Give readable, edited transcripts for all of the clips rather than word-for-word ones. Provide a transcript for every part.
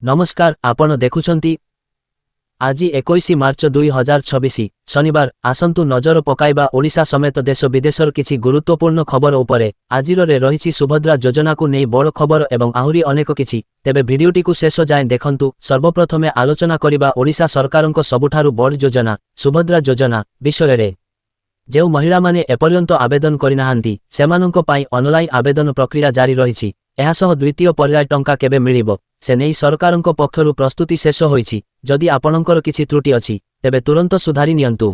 नमस्कार आपण देखुछंती आज 21 मार्च 2026 शनिवार आसंतु नजर पकाइबा ओडिशा समेत देश विदेशर किछि गुरुत्वपूर्ण खबर उपरे आजिर रे रहिछि सुभद्रा योजना को नै बड़ खबर एवं आहुरी अनेक किछि तेबे भिडियोटी को शेष जाय देखंतु। सर्वप्रथमे आलोचना करिबा ओडिशा सरकारक सबुठारु बड़ योजना सुभद्रा योजना विषय रे। जो महिला माने एपर्यंत आवेदन करिनाहांती सेमानंक पाई ऑनलाइन आवेदन प्रक्रिया जारी रहिछि। एहासह द्वितीय पर्याय टंका केबे मिलिबो से नहीं सरकारंक पक्षरु प्रस्तुति शेष होईछि। जदि आपणकर किछि त्रुटि अछि तेबे तुरंत सुधारी नियंतु।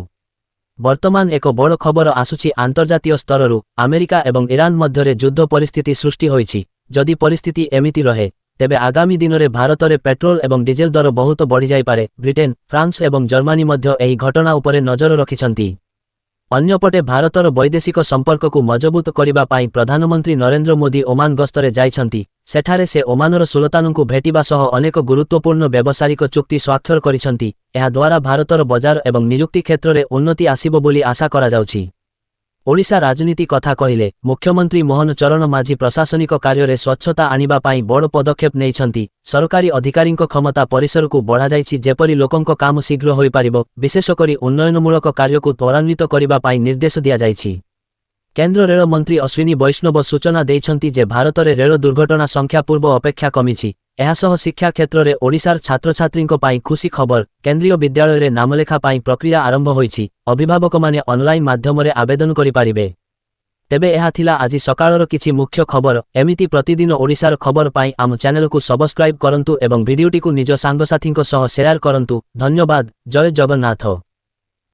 वर्तमान एक बड़ खबर आसुछि आंतर्जातीय स्तररु अमेरिका एवं ईरान मध्यरे युद्ध परिस्थिति सृष्टि होईछि। जदि परिस्थिति एमिति रहे तेबे आगामी दिन में भारत में पेट्रोल एवं डीजेल दर बहुत बढ़ी जाय पारे। ब्रिटेन फ्रांस एवं जर्मनी मध्य एही घटना उपरे नजर रखिछंती। अन्यपटे भारतर वैदेशिक संपर्क को मजबूत करिबा पाई प्रधानमंत्री नरेंद्र मोदी ओमान गस्तरे जाइछंती। सेठारे से ओमानर सुल्तानंकु भेटिबा सह अनेक गुरुत्वपूर्ण व्यावसायिक चुक्ति स्वाक्षर करिछंती। एहा द्वारा भारतर बजार एवं नियुक्ति क्षेत्र में उन्नति आसिबो बोली आशा करा जाउछि। ओडिशा राजनीति कथा कहिले मुख्यमंत्री मोहन चरण माझी प्रशासनिक कार्य रे स्वच्छता आनिबा पाई बड़ पदक्षेप नेइछंती। सरकारी अधिकारींक क्षमता परिसर को बढ़ा जाइछि जेपरि लोकंक काम शीघ्र होई पारिबो। विशेष करी उन्नयनमूलक कार्य को त्वरान्वित करिबा पाई निर्देश दिया जाइछि। केंद्र रेल मंत्री अश्विनी वैष्णव सूचना देइछंती जे भारत में रेल दुर्घटना संख्या पूर्व अपेक्षा कमिछि। एहासह शिक्षा क्षेत्र में ओडिशार छात्र छात्रींक पाई खुशी खबर केंद्रीय विद्यालय रे नामलेखा पाई प्रक्रिया आरंभ होईछि। अभिभावक माने ऑनलाइन माध्यम रे आवेदन करि पारिबे। तेबे एहा थिला आजि सकाळर किछि मुख्य खबर। एमिति प्रतिदिन ओडिशार खबर पाई आम चैनल को सब्सक्राइब करंतु एवं वीडियोटी को निज सांगसाथींक सह शेयर करंतु। धन्यवाद। जय जगन्नाथ।